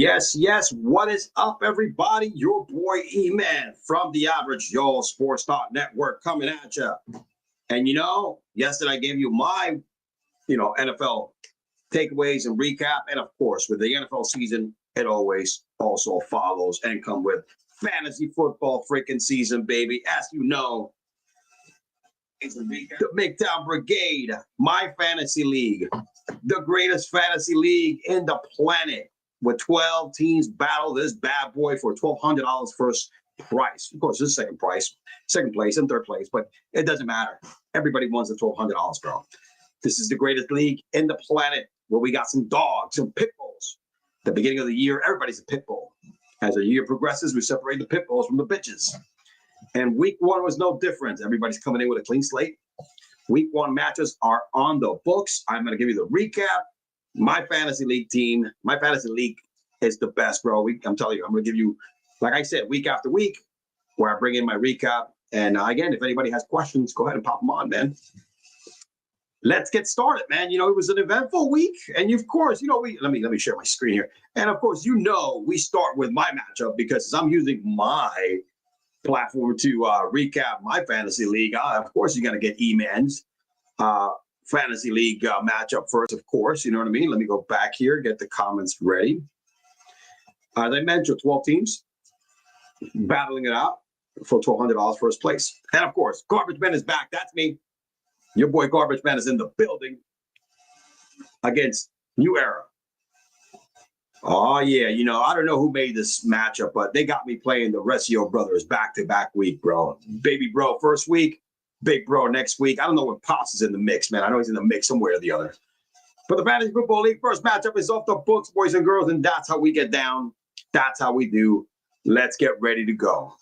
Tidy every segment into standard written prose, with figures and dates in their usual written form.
Yes, yes. What is up, everybody? Your boy E-Man from the Average Joe Sports Talk Network coming at you. And yesterday I gave you my, NFL takeaways and recap. And of course, with the NFL season, it always also follows and come with fantasy football freaking season, baby. As you know, it's the Midtown Brigade, my fantasy league, the greatest fantasy league in the planet. With 12 teams battle this bad boy for $1,200 first price. Of course, this is second place and third place, but it doesn't matter. Everybody wants the $1,200, bro. This is the greatest league in the planet where we got some dogs, some pit bulls. The beginning of the year, everybody's a pit bull. As the year progresses, we separate the pit bulls from the bitches. And week one was no different. Everybody's coming in with a clean slate. Week one matches are on the books. I'm going to give you the recap. My fantasy league team, my fantasy league is the best, bro. I'm telling you, I'm going to give you, like I said, week after week, where I bring in my recap. And again, if anybody has questions, go ahead and pop them on, man. Let's get started, man. It was an eventful week. And of course, let me share my screen here. And of course, we start with my matchup because I'm using my platform to recap my fantasy league. Of course, you're going to get E-Man's fantasy league matchup first, of course. You know what I mean? Let me go back here, get the comments ready. As I mentioned, 12 teams battling it out for $1,200 first place. And of course, Garbage Man is back. That's me. Your boy Garbage Man is in the building against New Era. Oh, yeah. I don't know who made this matchup, but they got me playing the Resio brothers back-to-back week, bro. Baby bro, first week. Big bro next week. I don't know what Pops is in the mix, man. I know he's in the mix somewhere or the other. But the Fantasy Football League first matchup is off the books, boys and girls, and that's how we get down. That's how we do. Let's get ready to go.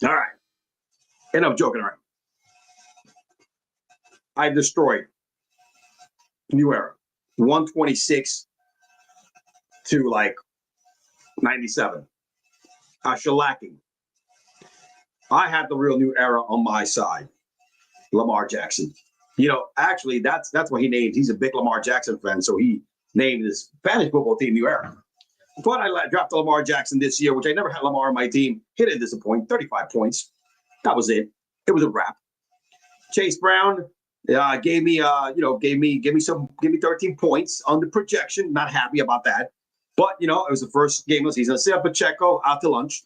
All right. Enough joking around. I destroyed New Era. 126 to 97. Shellacking. I had the real New Era on my side. Lamar Jackson. Actually, that's what he named. He's a big Lamar Jackson fan, so he named his fantasy football team New Era. But I drafted Lamar Jackson this year, which I never had Lamar on my team. He didn't disappoint. 35 points. That was it. It was a wrap. Chase Brown gave me 13 points on the projection. Not happy about that. But, it was the first game of the season. Sam Pacheco out to lunch.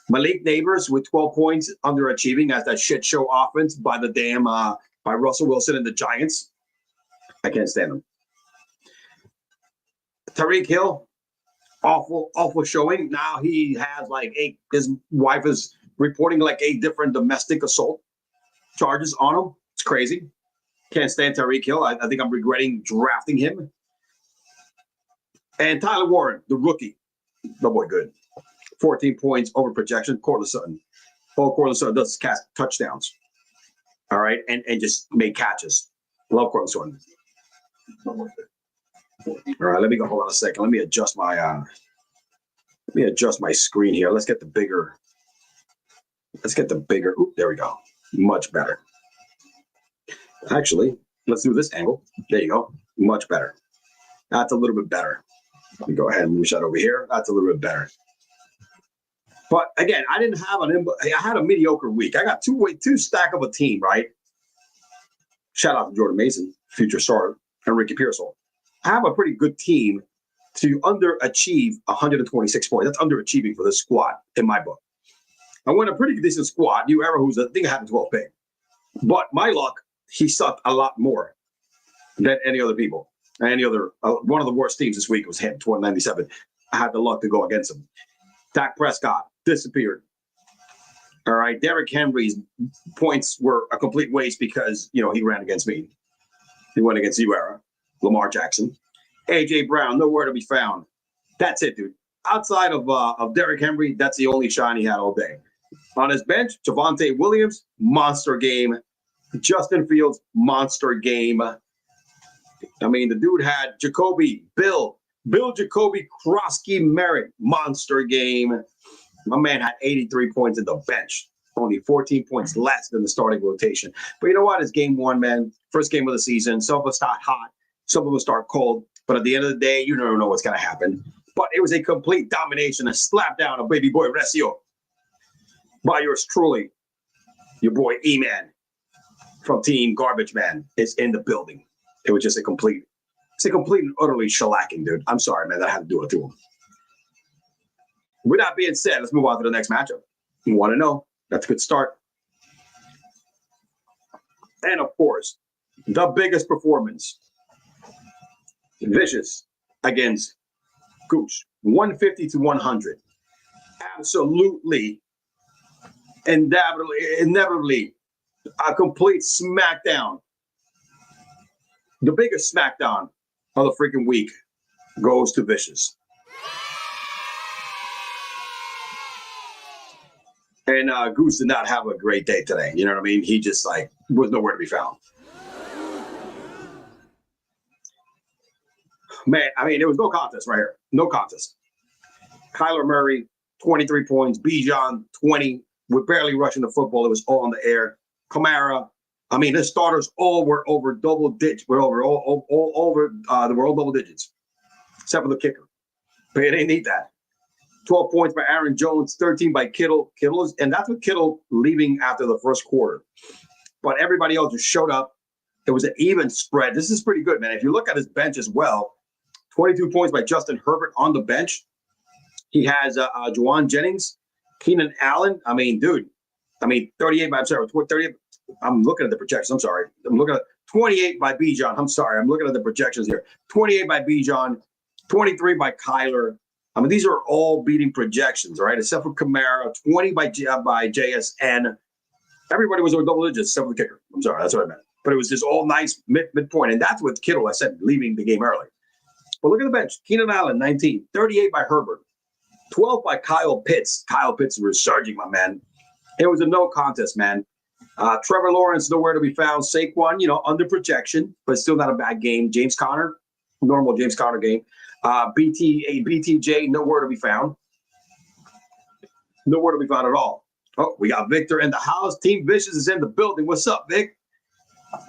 Malik Neighbors with 12 points, underachieving as that shit show offense by by Russell Wilson and the Giants. I can't stand them. Tyreek Hill, awful showing. Now he has his wife is reporting 8 different domestic assault charges on him. It's crazy. Can't stand Tyreek Hill. I think I'm regretting drafting him. And Tyler Warren, the rookie. No boy, good. 14 points over projection. Cortland Sutton. Cortland Sutton does cast touchdowns. All right. And just make catches. Love Cortland Sutton. All right. Let me go. Hold on a second. Let me adjust my screen here. Let's get the bigger. Oop, there we go. Much better. Actually, let's do this angle. There you go. Much better. That's a little bit better. Let me go ahead and move that over here. That's a little bit better. But again, I had a mediocre week. I got two stack of a team, right? Shout out to Jordan Mason, future starter, and Ricky Pearsall. I have a pretty good team to underachieve 126 points. That's underachieving for this squad in my book. I won a pretty decent squad. New Era, I think I had a 12 pick. But my luck, he sucked a lot more than any other people. One of the worst teams this week was him, 297. I had the luck to go against him. Dak Prescott disappeared. All right. Derrick Henry's points were a complete waste because, he ran against me. He went against New Era, Lamar Jackson. A.J. Brown, nowhere to be found. That's it, dude. Outside of Derrick Henry, that's the only shine he had all day. On his bench, Javonte Williams, monster game. Justin Fields, monster game. I mean, the dude had Bill Jacoby Krosky Merritt, monster game. My man had 83 points in the bench, only 14 points less than the starting rotation. But you know what? It's game one, man. First game of the season. Some of us got hot. Some of them start cold, but at the end of the day, you never know what's going to happen. But it was a complete domination, a slap down of baby boy Recio by yours truly. Your boy E-Man from Team Garbage Man is in the building. It was just a complete and utterly shellacking, dude. I'm sorry, man, that I had to do it to him. With that being said, let's move on to the next matchup. You want to know? That's a good start. And of course, the biggest performance. Vicious against Goose. 150 to 100. Absolutely, inevitably, a complete smackdown. The biggest smackdown of the freaking week goes to Vicious. And Goose did not have a great day today. You know what I mean? He just was nowhere to be found. Man, I mean, there was no contest right here. No contest. Kyler Murray, 23 points. Bijan, 20. We're barely rushing the football. It was all in the air. Kamara, I mean, the starters all were over double digits. We're over they were all double digits, except for the kicker. But they didn't need that. 12 points by Aaron Jones, 13 by Kittle. And that's with Kittle leaving after the first quarter. But everybody else just showed up. It was an even spread. This is pretty good, man. If you look at his bench as well, 22 points by Justin Herbert on the bench. He has Juwan Jennings, Keenan Allen. I mean, dude. 38 by, I'm sorry, 38. I'm looking at the projections. I'm sorry. I'm looking at 28 by Bijan. I'm sorry. I'm looking at the projections here. 28 by Bijan, 23 by Kyler. I mean, these are all beating projections, right? Except for Kamara, 20 by JSN. Everybody was over double digits, except for the kicker. I'm sorry. That's what I meant. But it was just all nice midpoint. And that's with Kittle, I said, leaving the game early. But look at the bench. Keenan Allen, 19. 38 by Herbert. 12 by Kyle Pitts. Kyle Pitts was surging, my man. It was a no contest, man. Trevor Lawrence, nowhere to be found. Saquon, under projection, but still not a bad game. James Conner, normal James Conner game. BTJ, nowhere to be found. Nowhere to be found at all. Oh, we got Victor in the house. Team Vicious is in the building. What's up, Vic?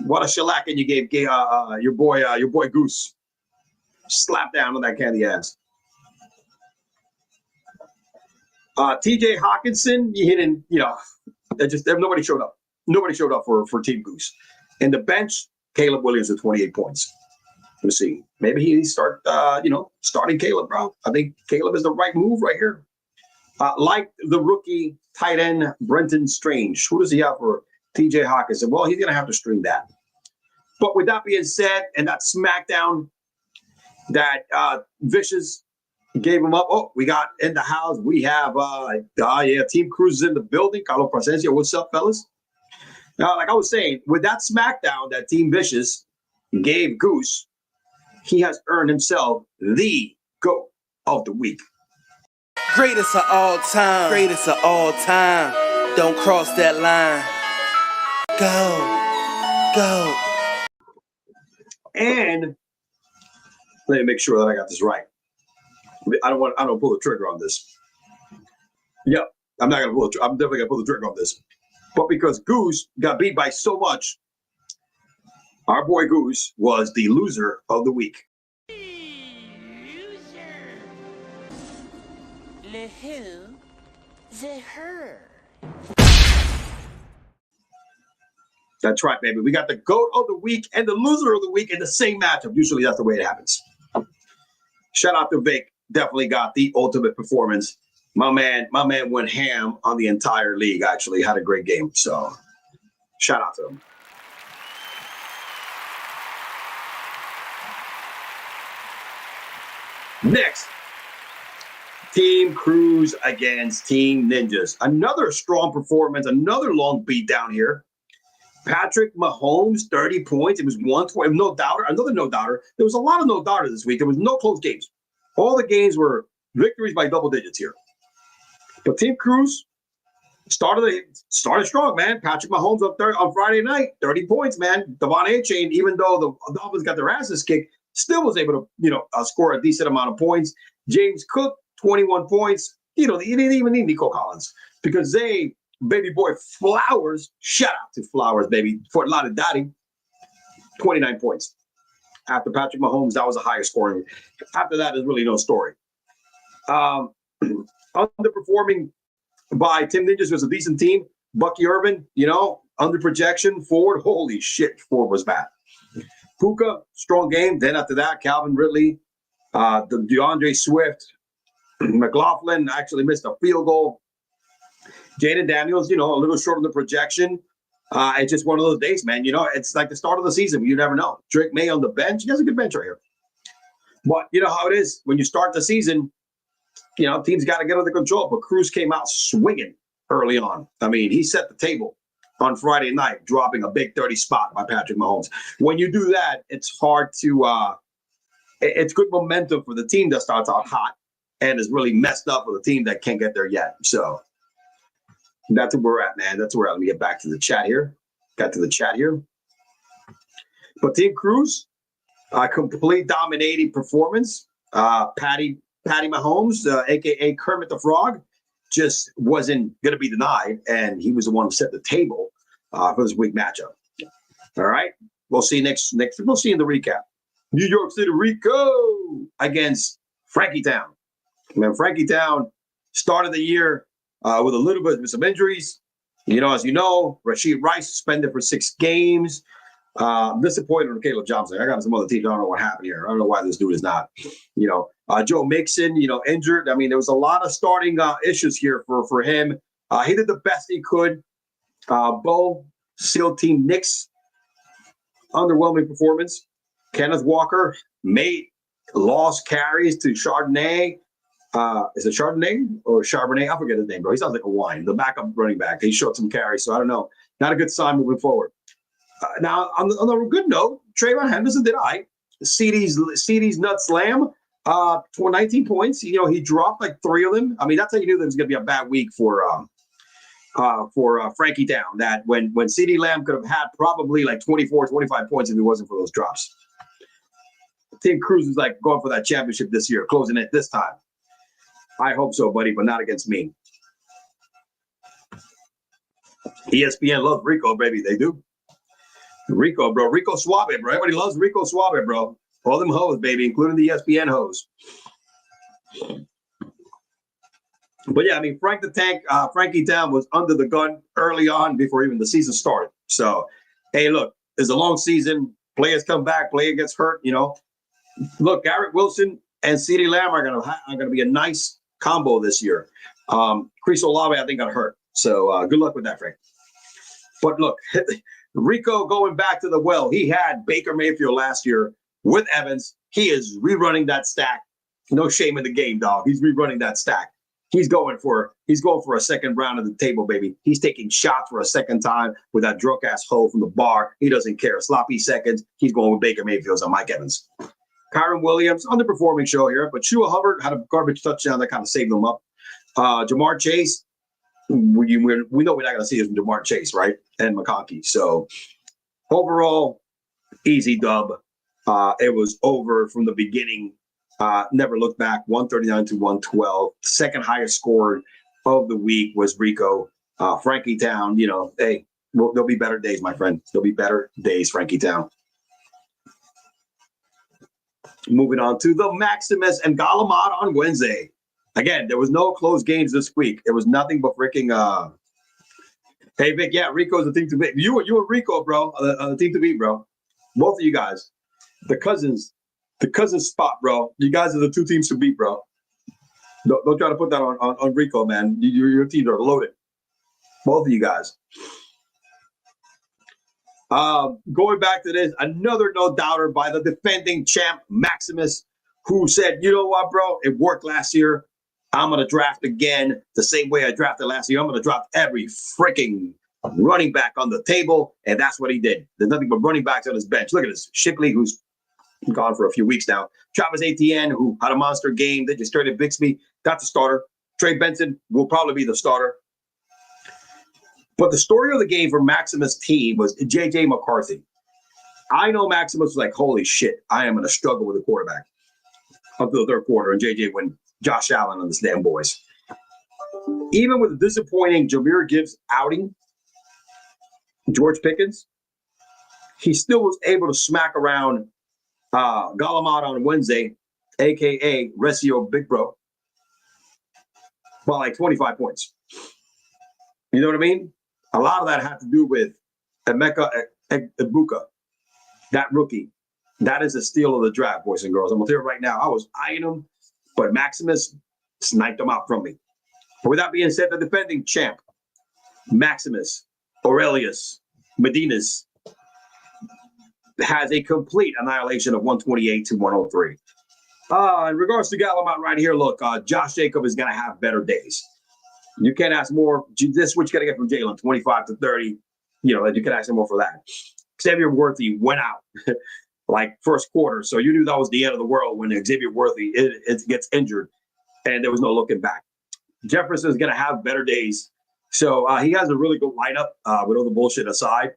What a shellacking you gave your boy Goose. Slap down on that candy ass. TJ Hawkinson, he didn't, nobody showed up. Nobody showed up for Team Goose. In the bench, Caleb Williams with 28 points. Let's see. Maybe he starting Caleb, bro. I think Caleb is the right move right here. Like the rookie tight end, Brenton Strange. Who does he have for TJ Hawkinson? Well, he's going to have to string that. But with that being said, and that smackdown that Vicious gave him up. Oh, we got in the house. We have, Team Cruz is in the building. Carlos Presencia, what's up, fellas? Now, like I was saying, with that smackdown that Team Vicious gave Goose, he has earned himself the GOAT of the week. Greatest of all time. Greatest of all time. Don't cross that line. Go. And let me make sure that I got this right. I don't pull the trigger on this. Yep, I'm not gonna pull I'm definitely gonna pull the trigger on this. But because Goose got beat by so much, our boy Goose was the loser of the week. Loser. Le who? The her. That's right, baby. We got the GOAT of the week and the loser of the week in the same matchup. Usually that's the way it happens. Shout out to Vic. Definitely got the ultimate performance. My man went ham on the entire league, actually. Had a great game. So shout out to him. Next, Team Cruz against Team Ninjas. Another strong performance, another long beat down here. Patrick Mahomes, 30 points. It was 120. No doubter, another no doubter. There was a lot of no doubter this week. There was no close games. All the games were victories by double digits here. But Team Cruz started strong, man. Patrick Mahomes up there on Friday night, 30 points, man. Devon A-Chain, even though the Dolphins got their asses kicked, still was able to, score a decent amount of points. James Cook, 21 points. He didn't even need Nico Collins because baby boy Flowers, shout out to Flowers, baby, Fort Lauderdale, 29 points. After Patrick Mahomes, that was the highest scoring. After that, there's really no story. Underperforming by Tim Ninjas was a decent team. Bucky Irvin, under projection. Ford, holy shit, Ford was bad. Puka, strong game. Then after that, Calvin Ridley, the DeAndre Swift, McLaughlin actually missed a field goal. Jaden Daniels, a little short on the projection. It's just one of those days, man. It's like the start of the season. You never know. Drake May on the bench. He has a good bench right here. But you know how it is. When you start the season, teams got to get under control. But Cruz came out swinging early on. I mean, he set the table on Friday night, dropping a big 30 spot by Patrick Mahomes. When you do that, it's hard to it's good momentum for the team that starts out hot and is really messed up with a team that can't get there yet. So that's where we're at, man. That's where Let me get back to the chat here. Got to the chat here. But Team Cruz, complete dominating performance. Patty Mahomes, a.k.a. Kermit the Frog, just wasn't going to be denied, and he was the one who set the table for this week matchup. All right, we'll see next. We'll see in the recap. New York City Rico against Frankie Town. Man, Frankie Town started the year with a little bit of some injuries. As you know, Rashid Rice suspended for 6 games. Disappointed with Caleb Johnson. I got some other teams. I don't know what happened here. I don't know why this dude is not. Joe Mixon, injured. I mean, there was a lot of starting issues here for him. He did the best he could. Bo, SEAL Team Knicks, underwhelming performance. Kenneth Walker lost carries to Chardonnay. Is it Chardonnay or Charbonnet? I forget his name, bro. He sounds like a wine. The backup running back. He showed some carries, so I don't know. Not a good sign moving forward. Now, on a good note, Trayvon Henderson did CD's nut slam for 19 points. He dropped like 3 of them. I mean, that's how you knew that it was going to be a bad week for Frankie Down. That when CD Lamb could have had probably like 24, 25 points if it wasn't for those drops. Team Cruz is like going for that championship this year, closing it this time. I hope so, buddy, but not against me. ESPN loves Rico, baby. They do. Rico, bro. Rico Suave, bro. Everybody loves Rico Suave, bro. All them hoes, baby, including the ESPN hoes. But yeah, I mean, Frankie Town was under the gun early on before even the season started. So, hey, look, it's a long season. Players come back, player gets hurt, Look, Garrett Wilson and CeeDee Lamb are gonna be a nice combo this year. Chris Olave, I think, got hurt. So good luck with that, Frank. But look, Rico going back to the well. He had Baker Mayfield last year with Evans. He is rerunning that stack. No shame in the game, dog. He's rerunning that stack. He's going for a second round of the table, baby. He's taking shots for a second time with that drunk ass hoe from the bar. He doesn't care. Sloppy seconds. He's going with Baker Mayfield and Mike Evans. Kyron Williams, underperforming show here, but Shua Hubbard had a garbage touchdown that kind of saved them up. Jamar Chase, we know we're not going to see it from Jamar Chase, right? And McConkey. So overall, easy dub. It was over from the beginning. Never looked back. 139 to 112. Second highest score of the week was Rico. Frankie Town, hey, there'll be better days, my friend. There'll be better days, Frankie Town. Moving on to the Maximus and Galamad on Wednesday. Again, there was no close games this week. It was nothing but freaking. Hey, Vic, yeah, Rico's the team to beat. You and Rico, bro, the team to beat, bro. Both of you guys. The cousins spot, bro. You guys are the 2 teams to beat, bro. Don't try to put that on Rico, man. Your teams are loaded. Both of you guys. Going back to this, another no doubter by the defending champ Maximus, who said, you know what, bro? It worked last year. I'm going to draft again the same way I drafted last year. I'm going to draft every freaking running back on the table. And that's what he did. There's nothing but running backs on his bench. Look at this. Shipley, who's gone for a few weeks now. Travis Etienne, who had a monster game. They just traded Bixby. That's a starter. Trey Benson will probably be the starter. But the story of the game for Maximus' team was J.J. McCarthy. I know Maximus was like, holy shit, I am going to struggle with the quarterback until the third quarter. And J.J. went Josh Allen on the damn boys. Even with a disappointing Jahmyr Gibbs outing, George Pickens, he still was able to smack around Galamad on Wednesday, a.k.a. Resio Big Bro, by like 25 points. You know what I mean? A lot of that had to do with Emeka Ibuka, that rookie. That is a steal of the draft, boys and girls. I'm going to tell you right now, I was eyeing him, but Maximus sniped him out from me. But with that being said, the defending champ, Maximus Aurelius Medinas, has a complete annihilation of 128 to 103. In regards to Galamont right here, look, Josh Jacob is going to have better days. You can't ask more. This is what you got to get from Jalen, 25 to 30. You know, you can ask him more for that. Xavier Worthy went out like first quarter, so you knew that was the end of the world when Xavier Worthy it gets injured, and there was no looking back. Jefferson's going to have better days. So he has a really good lineup with all the bullshit aside.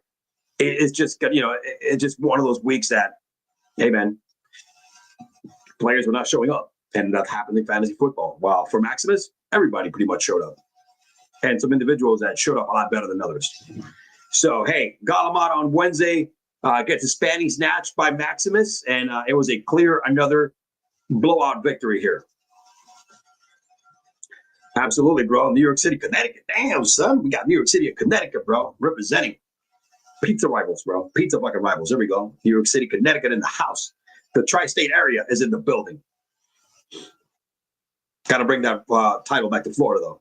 It's just, you know, it's just one of those weeks that, hey, man, players were not showing up. And that happened in fantasy football. While for Maximus, everybody pretty much showed up. And some individuals that showed up a lot better than others. So, hey, Galamad on Wednesday gets a spanning snatch by Maximus. And it was a clear, another blowout victory here. Absolutely, bro. New York City, Connecticut. Damn, son. We got New York City and Connecticut, bro, representing. Pizza rivals, bro. Pizza fucking rivals. There we go. New York City, Connecticut in the house. The tri-state area is in the building. Got to bring that title back to Florida, though.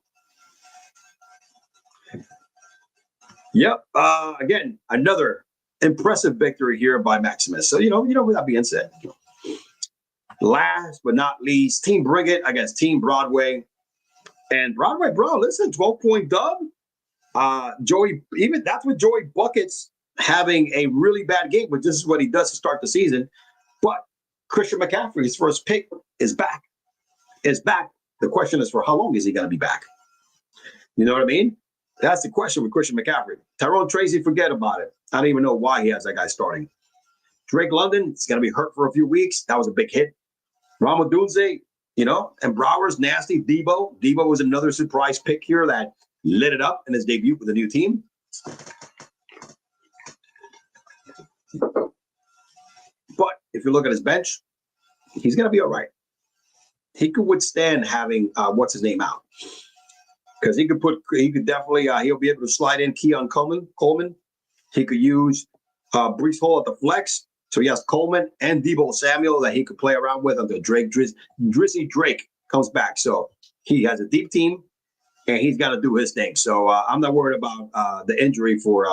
Yep. Again, another impressive victory here by Maximus. So, you know, with that being said, last but not least, Team Brigade against Team Broadway. And Broadway, bro, listen, 12-point dub. Joey, even that's with Joey Buckets having a really bad game, but this is what he does to start the season. But Christian McCaffrey, his first pick, is back. The question is, for how long is he going to be back? You know what I mean? That's the question with Christian McCaffrey. Tyrone Tracy, forget about it. I don't even know why he has that guy starting. Drake London is going to be hurt for a few weeks. That was a big hit. Ramadunze, you know, and Brower's nasty. Debo was another surprise pick here that lit it up in his debut with a new team. But if you look at his bench, he's going to be all right. He could withstand having what's his name out, because he could definitely he'll be able to slide in Keon Coleman. He could use Brees Hall at the flex, so he has Coleman and Debo Samuel that he could play around with until Drizzy Drake comes back. So he has a deep team, and he's got to do his thing. So I'm not worried about the injury for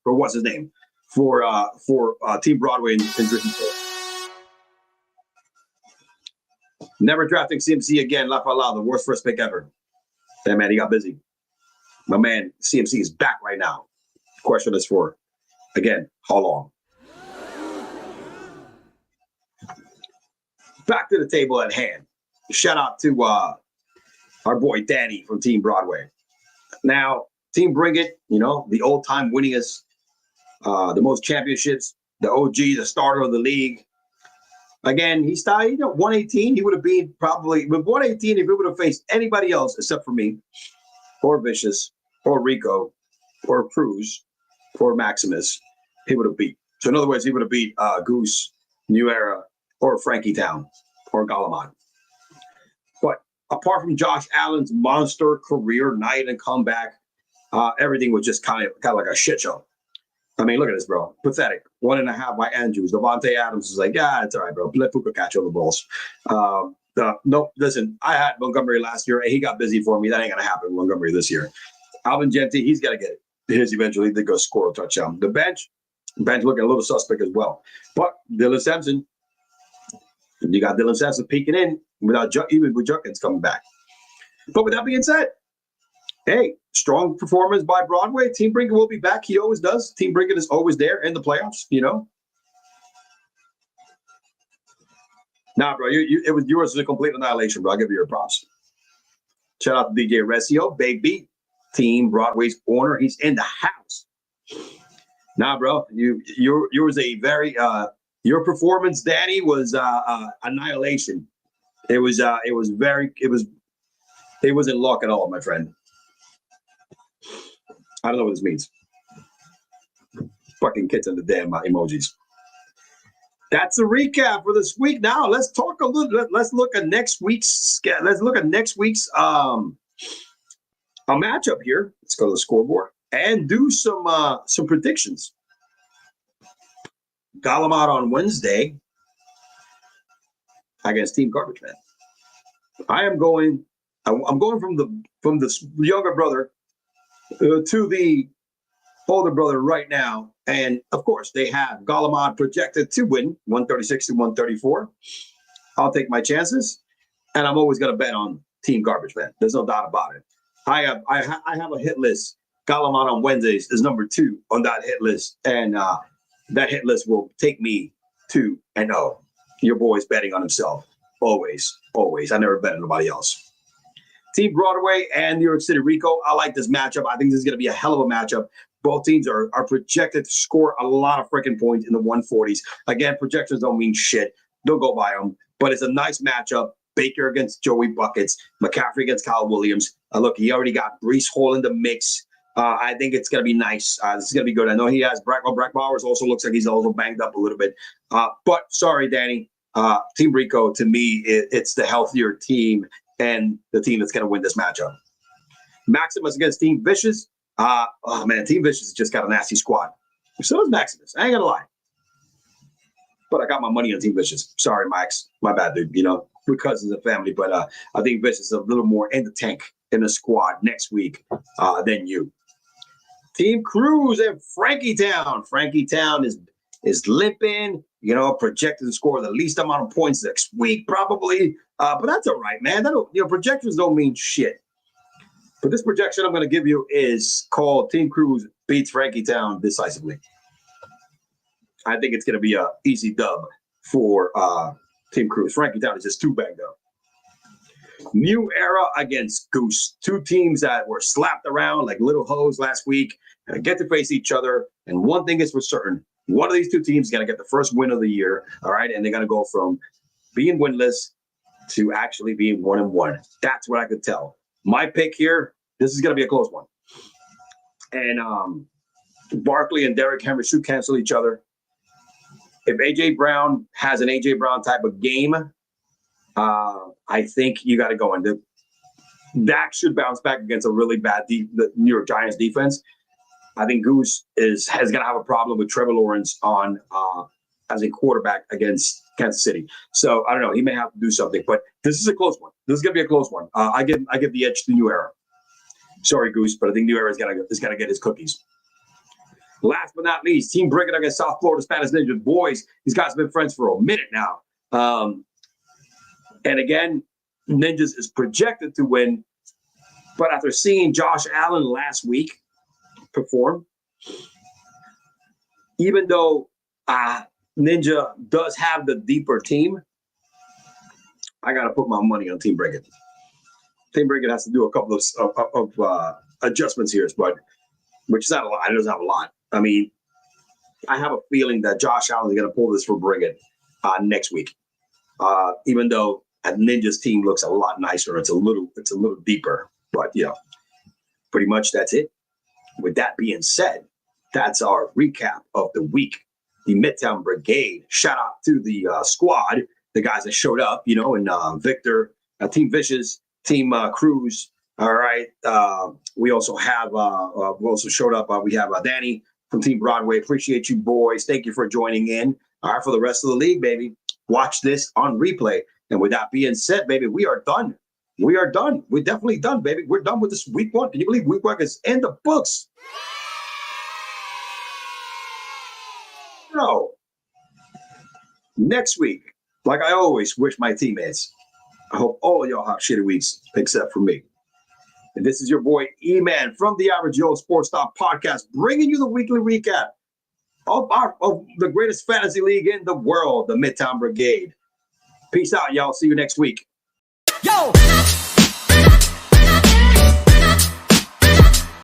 what's his name for Team Broadway and Drizzy Drake. Never drafting CMC again. Laugh out loud. The worst first pick ever. That man, he got busy. My man, CMC is back right now. Question is for, again, how long? Back to the table at hand. Shout out to our boy Danny from Team Broadway. Now, Team Brigade, you know, the old-time winningest, the most championships, the OG, the starter of the league. Again, he started, 118. He would have been probably, with 118, if he would have faced anybody else except for me, or Vicious, or Rico, or Cruz, or Maximus, he would have beat. So in other words, he would have beat Goose, New Era, or Frankie Town, or Galamad. But apart from Josh Allen's monster career night and comeback, everything was just kind of like a shit show. I mean, look at this, bro. Pathetic. 1.5 by Andrews. Devontae Adams is like, yeah, it's all right, bro. Let Puka catch all the balls. No, listen, I had Montgomery last year, and he got busy for me. That ain't going to happen with Montgomery this year. Alvin Gentry, he's got to get it. His eventually they go score a touchdown. The bench looking a little suspect as well. But Dylan Sampson, you got Dylan Sampson peeking in even with Junkins coming back. But with that being said, hey, strong performance by Broadway. Team Brigade will be back. He always does. Team Brigade is always there in the playoffs, you know. Nah, bro, yours was a complete annihilation, bro. I'll give you your props. Shout out to DJ Resio, baby. Team Broadway's owner. He's in the house. Nah, bro, yours a very your performance, Danny, was annihilation. It was in luck at all, my friend. I don't know what this means. Fucking kids and the damn emojis. That's a recap for this week. Now let's talk a little. Let's look at next week's. Let's look at next week's a matchup here. Let's go to the scoreboard and do some predictions. Galamad on Wednesday against Team Garbage Man. I'm going from the younger brother to the older brother right now. And of course, they have Galamad projected to win 136 to 134. I'll take my chances, and I'm always going to bet on Team Garbage Man. There's no doubt about it. I have a hit list. Galamad on Wednesdays is number 2 on that hit list, and that hit list will take me 2-0. Your boy's betting on himself. Always. I never bet on nobody else. Team Broadway and New York City Rico. I like this matchup. I think this is going to be a hell of a matchup. Both teams are projected to score a lot of freaking points in the 140s. Again, projections don't mean shit. Don't go by them. But it's a nice matchup. Baker against Joey Buckets. McCaffrey against Kyle Williams. Look, he already got Breece Hall in the mix. I think it's going to be nice. This is going to be good. I know he has Brack Bowers. Also looks like he's also banged up a little bit. But sorry, Danny. Team Rico, to me, it's the healthier team and the team that's going to win this matchup. Maximus against Team Vicious. Oh, man, Team Vicious has just got a nasty squad. So does Maximus. I ain't going to lie. But I got my money on Team Vicious. Sorry, Max. My bad, dude. You know, we're cousins and family. But I think Vicious is a little more in the tank in the squad next week than you. Team Cruz and Frankie Town. Frankie Town is limping, you know, projected to score the least amount of points next week, probably. But that's all right, man. Projections don't mean shit. But this projection I'm going to give you is called Team Cruz beats Frankie Town decisively. I think it's going to be an easy dub for Team Cruz. Frankie Town is just too banged up. New Era against Goose. 2 teams that were slapped around like little hoes last week and get to face each other. And one thing is for certain. One of these 2 teams is going to get the first win of the year, all right? And they're going to go from being winless to actually being 1-1. That's what I could tell. My pick here, this is going to be a close one. And Barkley and Derrick Henry should cancel each other. If A.J. Brown has an A.J. Brown type of game, I think you got to go into Dak should bounce back against a really bad the New York Giants defense. I think Goose is going to have a problem with Trevor Lawrence on as a quarterback against Kansas City. So I don't know. He may have to do something, but this is a close one. This is going to be a close one. I give the edge to New Era. Sorry, Goose, but I think New Era is going to get his cookies. Last but not least, Team Brigade against South Florida Spanish Ninjas. Boys, these guys have been friends for a minute now. And again, Ninjas is projected to win. But after seeing Josh Allen last week perform, even though Ninja does have the deeper team, I got to put my money on Team Brigade. Team Brigade has to do a couple of adjustments here, but which is not a lot. It doesn't have a lot. I mean, I have a feeling that Josh Allen is going to pull this for Brigade next week. Even though Ninja's team looks a lot nicer, it's a little deeper. But pretty much that's it. With that being said, that's our recap of the week. The Midtown Brigade. Shout out to the squad, the guys that showed up. And Victor, Team Vicious, Team Cruz. All right. We also have we also showed up. We have Danny from Team Broadway. Appreciate you, boys. Thank you for joining in. All right, for the rest of the league, baby. Watch this on replay. And with that being said, baby, we are done. We are done. We're definitely done, baby. We're done with this week 1. Can you believe week 1 is in the books? No. Next week, like I always wish my teammates, I hope all of y'all have shitty weeks except for me. And this is your boy E-Man from the Average Joe Sports Talk Podcast, bringing you the weekly recap of the greatest fantasy league in the world, the Midtown Brigade. Peace out, y'all. See you next week. Yo!